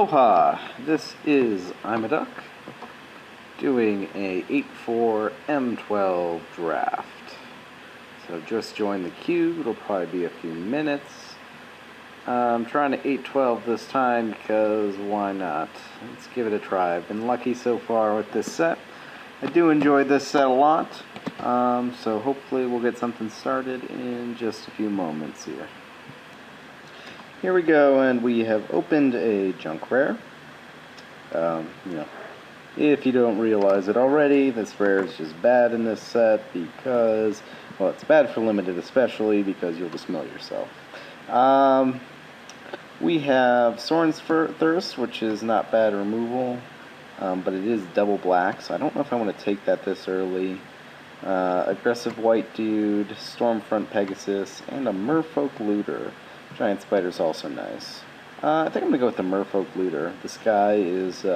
Aloha! This is Imaduck doing a 8-4 M12 draft. So just joined the queue, it'll probably be a few minutes. I'm trying to 8-12 this time because why not? Let's give it a try. I've been lucky so far with this set. I do enjoy this set a lot, so hopefully we'll get something started in just a few moments here. Here we go, and we have opened a junk rare. If you don't realize it already, this rare is just bad in this set because, well, it's bad for limited especially because you'll just mill yourself. We have Soren's Thirst, which is not bad removal, but it is double black, so I don't know if I want to take that this early. Aggressive White Dude, Stormfront Pegasus, and a Merfolk Looter. Giant Spider's also nice. I think I'm going to go with the Merfolk Looter. This guy is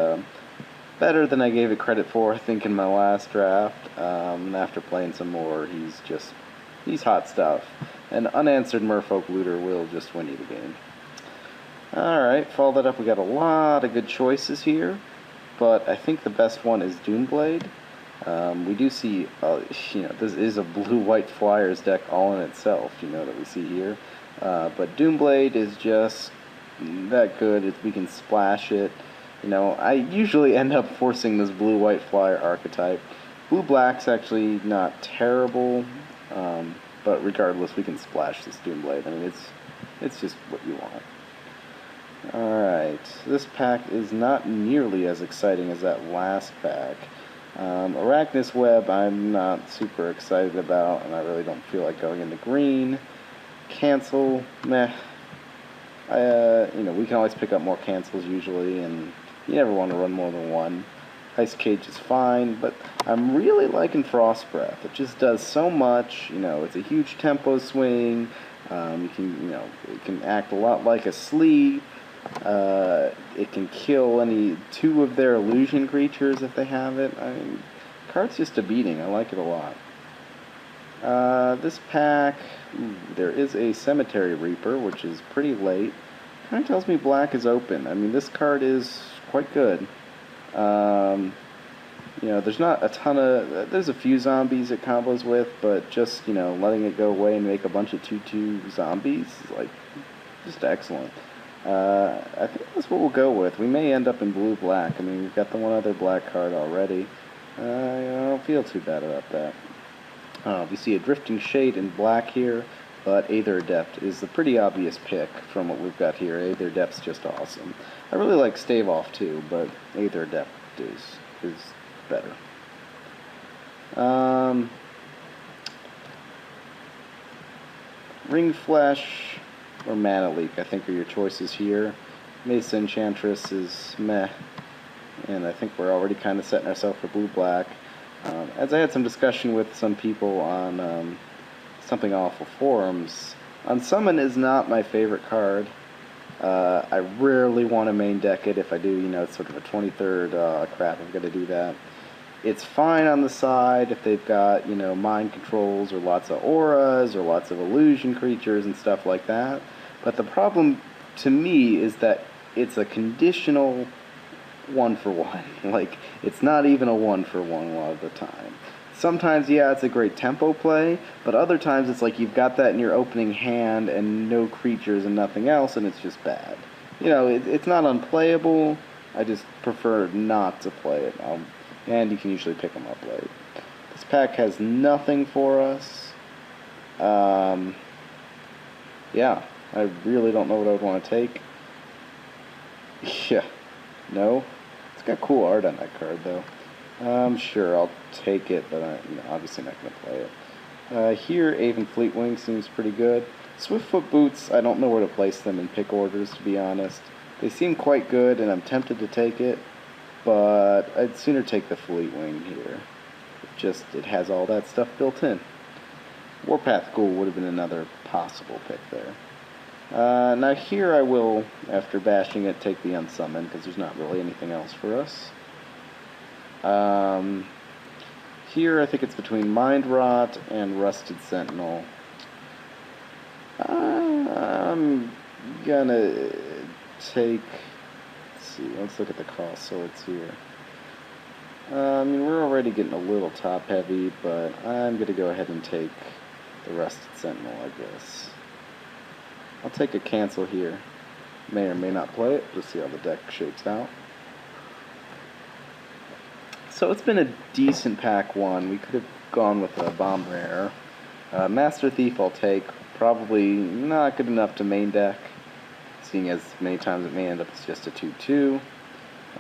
better than I gave it credit for, I think, in my last draft. After playing some more, he's hot stuff. An unanswered Merfolk Looter will just win you the game. Alright, follow that up. We got a lot of good choices here, but I think the best one is Doomblade. We do see, this is a blue-white Flyers deck all in itself, that we see here. But Doomblade is just that good. We can splash it. I usually end up forcing this blue-white Flyer archetype. Blue-black's actually not terrible, but regardless, we can splash this Doomblade. I mean, it's just what you want. Alright, this pack is not nearly as exciting as that last pack. Arachnus Web I'm not super excited about, and I really don't feel like going into green. Cancel, meh. We can always pick up more cancels usually, and you never want to run more than one. Ice Cage is fine, but I'm really liking Frost Breath. It just does so much. It's a huge tempo swing. It can act a lot like a sleep. It can kill any two of their illusion creatures if they have it. I mean, card's just a beating. I like it a lot. This pack, there is a Cemetery Reaper, which is pretty late. Kind of tells me black is open. I mean, this card is quite good. There's not a ton of, there's a few zombies it combos with, but just, letting it go away and make a bunch of 2/2 zombies is, just excellent. I think that's what we'll go with. We may end up in blue-black. I mean, we've got the one other black card already. I don't feel too bad about that. We see a Drifting Shade in black here, but Aether Adept is the pretty obvious pick from what we've got here. Aether Adept's just awesome. I really like Stave Off too, but Aether Adept is better. Ring Flesh or Mana Leak, I think, are your choices here. Mesa Enchantress is meh, and I think we're already kind of setting ourselves for blue-black. As I had some discussion with some people on Something Awful forums, Unsummon is not my favorite card. I rarely want to main deck it. If I do, it's sort of a 23rd, crap, I've got to do that. It's fine on the side if they've got, mind controls or lots of auras or lots of illusion creatures and stuff like that. But the problem to me is that it's a conditional 1-for-1. It's not even a 1-for-1 a lot of the time. Sometimes, yeah, it's a great tempo play, but other times it's like you've got that in your opening hand and no creatures and nothing else, and it's just bad. It's not unplayable. I just prefer not to play it. And you can usually pick them up late. This pack has nothing for us. Yeah, I really don't know what I would want to take. Yeah, no. It's got cool art on that card, though. Sure, I'll take it, but I'm obviously not going to play it. Here, Aven Fleetwing seems pretty good. Swiftfoot Boots, I don't know where to place them in pick orders, to be honest. They seem quite good, and I'm tempted to take it, but I'd sooner take the Fleetwing here. It has all that stuff built in. Warpath Ghoul would have been another possible pick there. Now here I will, after bashing it, take the Unsummon, because there's not really anything else for us. Here I think it's between Mind Rot and Rusted Sentinel. I'm gonna take Let's see, let's look at the cost swords here. I mean, we're already getting a little top heavy, but I'm going to go ahead and take the Rusted Sentinel, I guess. I'll take a cancel here. May or may not play it. We'll see how the deck shakes out. So it's been a decent pack one. We could have gone with a Bomb Rare. Master Thief I'll take. Probably not good enough to main deck, seeing as many times it may end up as just a 2-2.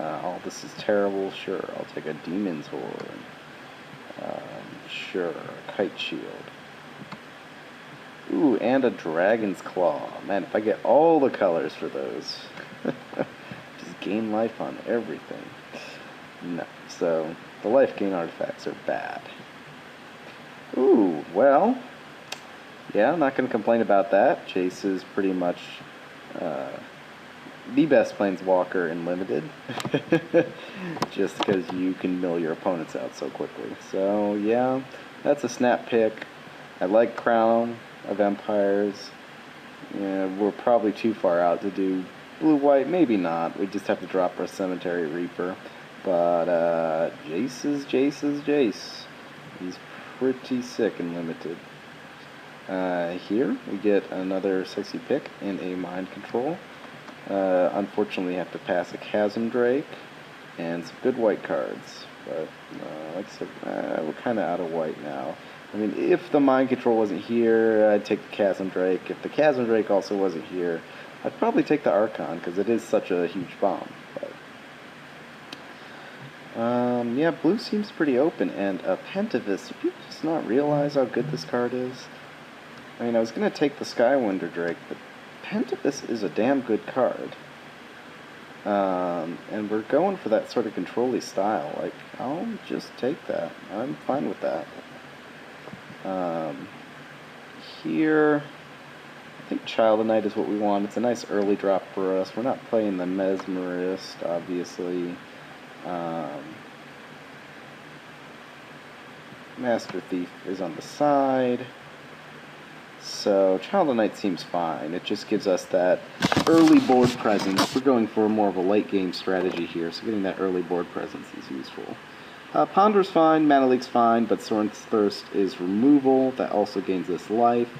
Oh, this is terrible. Sure, I'll take a Demon's Horde. Sure, a Kite Shield. Ooh, and a Dragon's Claw. Man, if I get all the colors for those, just gain life on everything. No, so the life gain artifacts are bad. Ooh, well, yeah, I'm not going to complain about that. Jace is pretty much the best planeswalker in Limited, just because you can mill your opponents out so quickly. So yeah, that's a snap pick. I like Crown of Empires. Yeah, we're probably too far out to do blue-white. Maybe not. We just have to drop our Cemetery Reaper. But Jace is Jace. He's pretty sick and Limited. Here we get another sexy pick in a Mind Control. Unfortunately, have to pass a Chasm Drake and some good white cards. But like I said, we're kind of out of white now. I mean, if the Mind Control wasn't here, I'd take the Chasm Drake. If the Chasm Drake also wasn't here, I'd probably take the Archon, because it is such a huge bomb. But yeah, blue seems pretty open, and Pentavis, do people just not realize how good this card is? I mean, I was going to take the Skywinder Drake, but Pentavis is a damn good card. And we're going for that sort of control-y style. Like, I'll just take that. I'm fine with that. Here, I think Child of Night is what we want. It's a nice early drop for us. We're not playing the Mesmerist, obviously. Master Thief is on the side. So Child of Night seems fine. It just gives us that early board presence. We're going for more of a late game strategy here, so getting that early board presence is useful. Ponder's fine, Mana Leak's fine, but Sorin's Thirst is removal. That also gains us life,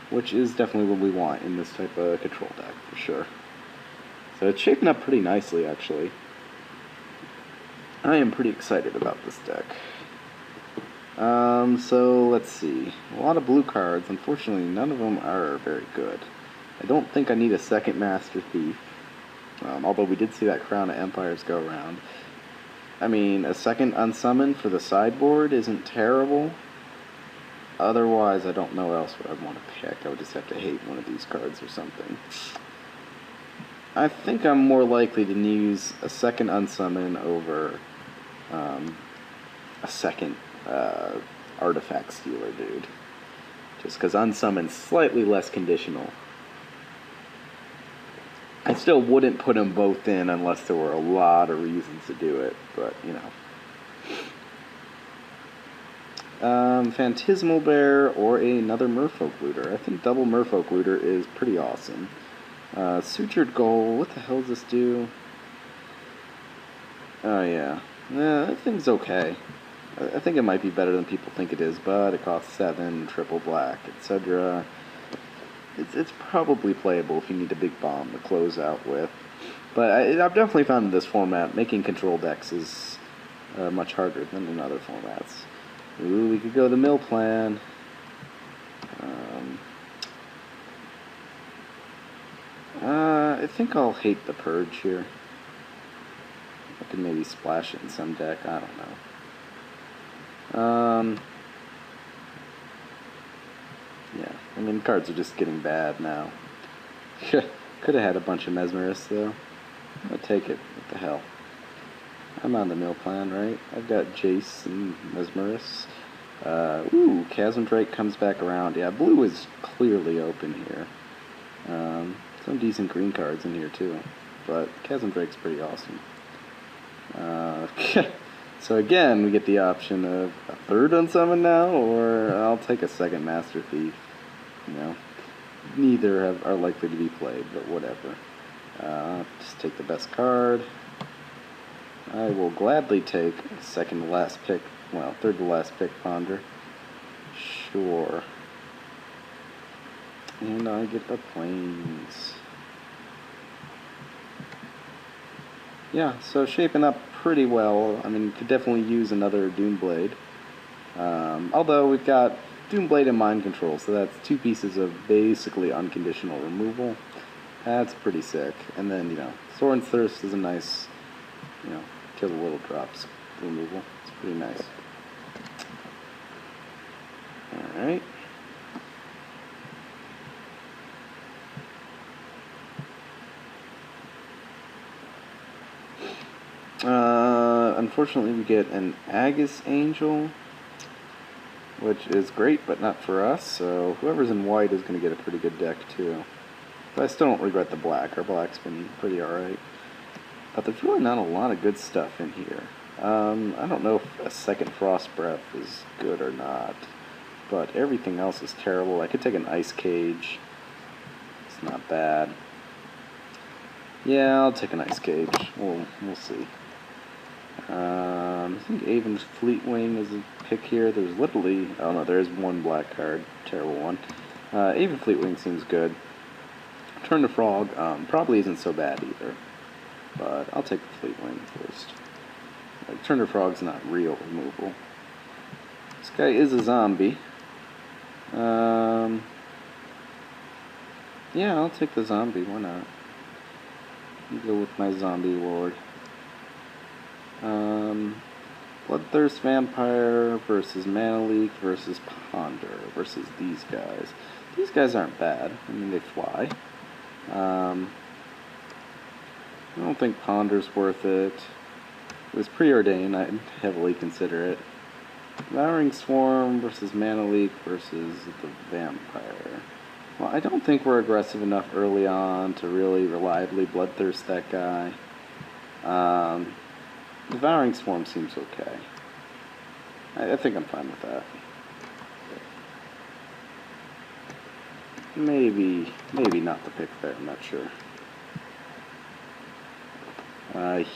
which is definitely what we want in this type of control deck, for sure. So it's shaping up pretty nicely, actually. I am pretty excited about this deck. So let's see. A lot of blue cards. Unfortunately, none of them are very good. I don't think I need a second Master Thief, although we did see that Crown of Empires go around. I mean, a second Unsummon for the sideboard isn't terrible. Otherwise, I don't know what else I'd want to pick. I would just have to hate one of these cards or something. I think I'm more likely to use a second Unsummon over a second Artifact Stealer dude. Just because Unsummon's slightly less conditional. I still wouldn't put them both in unless there were a lot of reasons to do it, but, you know. Phantasmal Bear or another Merfolk Looter. I think double Merfolk Looter is pretty awesome. Sutured Goal, what the hell does this do? Oh yeah, that thing's okay. I think it might be better than people think it is, but it costs 7, triple black, etc. It's probably playable if you need a big bomb to close out with. But I've definitely found in this format, making control decks is much harder than in other formats. Ooh, we could go the mill plan. I think I'll hate the Purge here. I could maybe splash it in some deck, I don't know. Yeah, I mean, cards are just getting bad now. Could have had a bunch of Mesmerists, though. I'll take it. What the hell? I'm on the mill plan, right? I've got Jace and Mesmerists. Ooh, Chasm Drake comes back around. Yeah, blue is clearly open here. Some decent green cards in here, too. But Chasm Drake's pretty awesome. So again, we get the option of a third Unsummon now, or I'll take a second Master Thief. You know, neither are likely to be played, but whatever. Just take the best card. I will gladly take second to last pick, well, third to last pick Ponder. Sure. And I get the planes. Yeah, so shaping up pretty well. I mean, could definitely use another Doomblade. Although we've got Doomblade and Mind Control, so that's two pieces of basically unconditional removal. That's pretty sick. And then, Soren's Thirst is a nice, kill the little drops removal. It's pretty nice. Alright. Unfortunately, we get an Agus Angel, which is great, but not for us, so whoever's in white is going to get a pretty good deck, too. But I still don't regret the black. Our black's been pretty alright. But there's really not a lot of good stuff in here. I don't know if a second Frost Breath is good or not, but everything else is terrible. I could take an Ice Cage. It's not bad. Yeah, I'll take an Ice Cage. We'll see. I think Avon's Fleetwing is a pick here. There's literally... oh no, there is one black card. Terrible one. Avon Fleetwing seems good. Turn to Frog probably isn't so bad either. But I'll take the Fleetwing first. Like, Turn to Frog's not real removal. This guy is a zombie. Yeah, I'll take the zombie. Why not? I'll go with my zombie lord. Bloodthirst Vampire versus Mana Leak versus Ponder versus these guys. These guys aren't bad. I mean, they fly. I don't think Ponder's worth it. It was preordained. I'd heavily consider it. Devouring Swarm versus Mana Leak versus the Vampire. Well, I don't think we're aggressive enough early on to really reliably Bloodthirst that guy. Devouring Swarm seems okay. I think I'm fine with that. Maybe not the pick there, I'm not sure.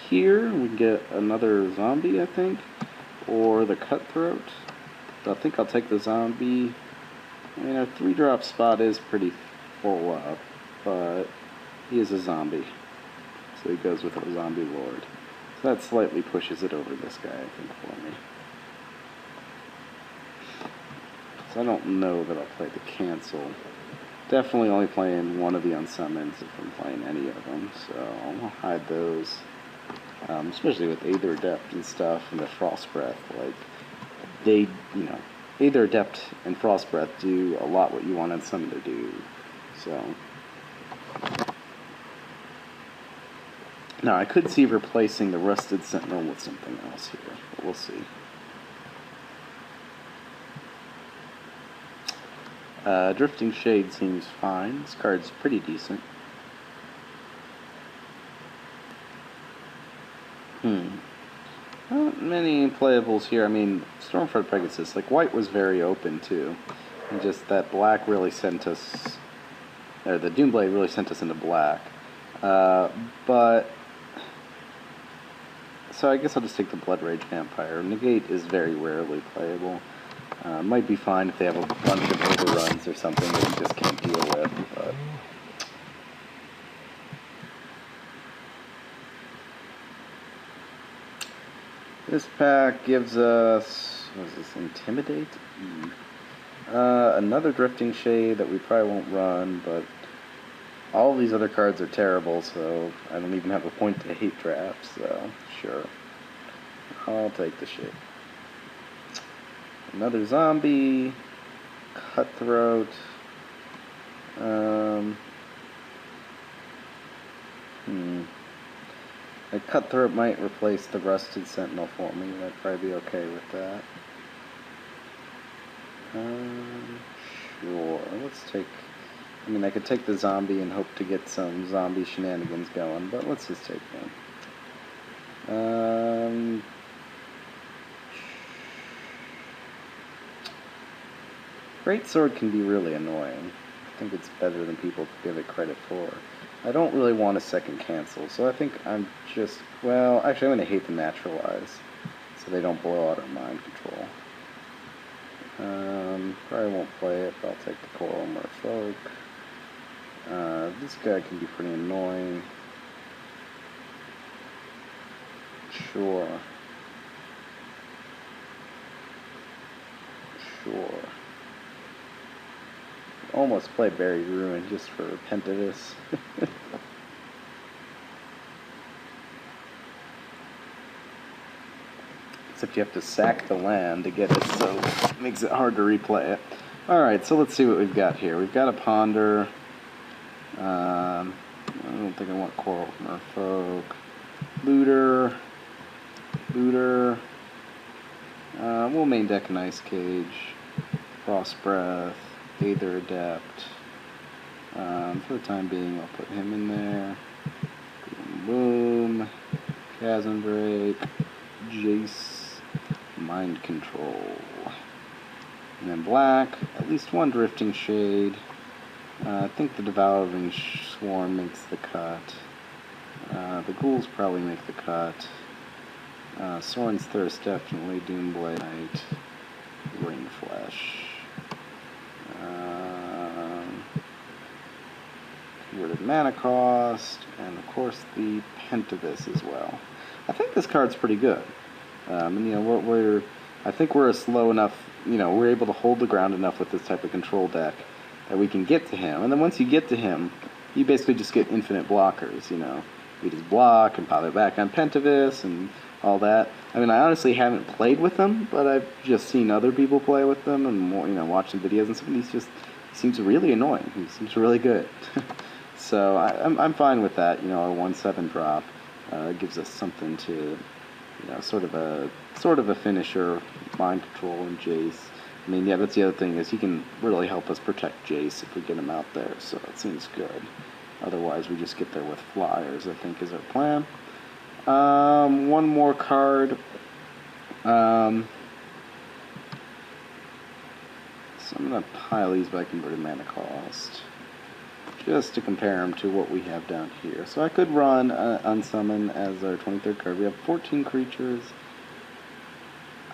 Here we get another zombie, I think, or the Cutthroat. I think I'll take the zombie. I mean, our 3-drop spot is pretty full up, but he is a zombie, so he goes with a zombie lord. So that slightly pushes it over this guy, I think, for me. So I don't know that I'll play the cancel. Definitely only playing one of the unsummons if I'm playing any of them, so I'll hide those. Especially with Aether Adept and stuff, and the Frost Breath, like, they, Aether Adept and Frost Breath do a lot what you want Unsummon to do, so. Now, I could see replacing the Rusted Sentinel with something else here, but we'll see. Drifting Shade seems fine. This card's pretty decent. Not many playables here. I mean, Stormfront Pegasus, like, white was very open, too. And just that black really sent us... or the Doomblade really sent us into black. But... so I guess I'll just take the Blood Rage Vampire. Negate is very rarely playable. Might be fine if they have a bunch of overruns or something that you just can't deal with, but... this pack gives us... what is this? Intimidate? Another Drifting Shade that we probably won't run, but... all these other cards are terrible, so I don't even have a point to hate drafts, so sure. I'll take the shit. Another zombie, Cutthroat, a Cutthroat might replace the Rusted Sentinel for me. I'd probably be okay with that. Sure, let's take... I mean, I could take the zombie and hope to get some zombie shenanigans going, but let's just take one. Greatsword can be really annoying. I think it's better than people give it credit for. I don't really want a second cancel, so I think I'm just, well, actually I'm going to hate the naturalize, so they don't blow out our mind control. Probably won't play it, but I'll take the coral merfolk. This guy can be pretty annoying. Sure. Sure. Almost play Buried Ruin just for Pentavus. Except you have to sack the land to get it, so it makes it hard to replay it. Alright, so let's see what we've got here. We've got a Ponder. I don't think I want Coral Merfolk. Looter. Looter. We'll main deck an Ice Cage. Frost Breath. Aether Adept. For the time being, I'll put him in there. Boom, boom. Chasm Break. Jace. Mind Control. And then black, at least one Drifting Shade. I think the Devouring Swarm makes the cut. The Ghouls probably make the cut. Soren's Thirst definitely. Doomblade Knight. Rainflesh. Converted Mana Cost, and of course the Pentavus as well. I think this card's pretty good. And you know, I think we're slow enough, you know, we're able to hold the ground enough with this type of control deck that we can get to him. And then once you get to him, you basically just get infinite blockers, you know. We just block and pile it back on Pentavus and all that. I mean, I honestly haven't played with them, but I've just seen other people play with them and more, you know, watching videos and stuff. And he seems really annoying. He seems really good. So I'm fine with that. You know, our 1/7 drop gives us something to, you know, sort of a finisher, mind control, and Jace. I mean, yeah, that's the other thing, is he can really help us protect Jace if we get him out there. So it seems good. Otherwise, we just get there with flyers, I think, is our plan. One more card. So I'm going to pile these by converted mana cost, just to compare them to what we have down here. So I could run Unsummon as our 23rd card. We have 14 creatures.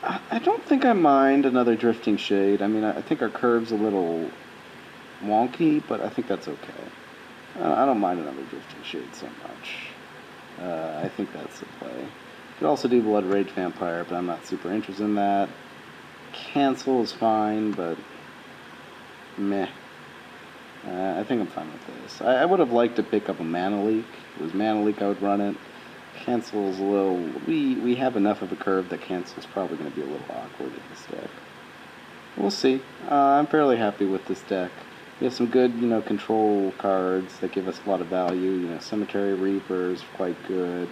I don't think I mind another Drifting Shade. I mean, I think our curve's a little wonky, but I think that's okay. I don't mind another Drifting Shade so much. I think that's the play. Could also do Blood Rage Vampire, but I'm not super interested in that. Cancel is fine, but meh. I think I'm fine with this. I would have liked to pick up a Mana Leak. If it was Mana Leak, I would run it. Cancel is a little... We have enough of a curve that Cancel is probably going to be a little awkward in this deck. We'll see. I'm fairly happy with this deck. We have some good, you know, control cards that give us a lot of value. You know, Cemetery Reaper is quite good.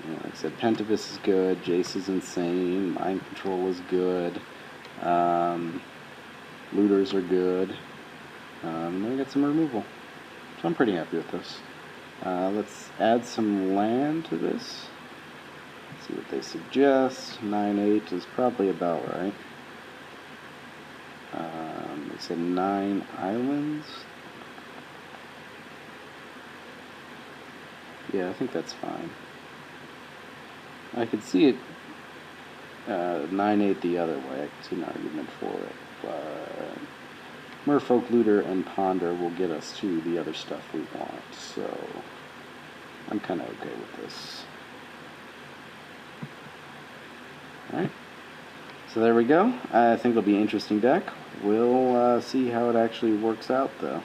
You know, like I said, Pentavus is good. Jace is insane. Mind Control is good. Looters are good. Then we got some removal. So I'm pretty happy with this. Let's add some land to this. See what they suggest. 9/8 is probably about right. They said 9 islands. Yeah, I think that's fine. I could see it 9/8 the other way. I could see an argument for it, but Merfolk, Looter, and Ponder will get us to the other stuff we want, so I'm kind of okay with this. Alright, so there we go. I think it'll be an interesting deck. We'll see how it actually works out, though.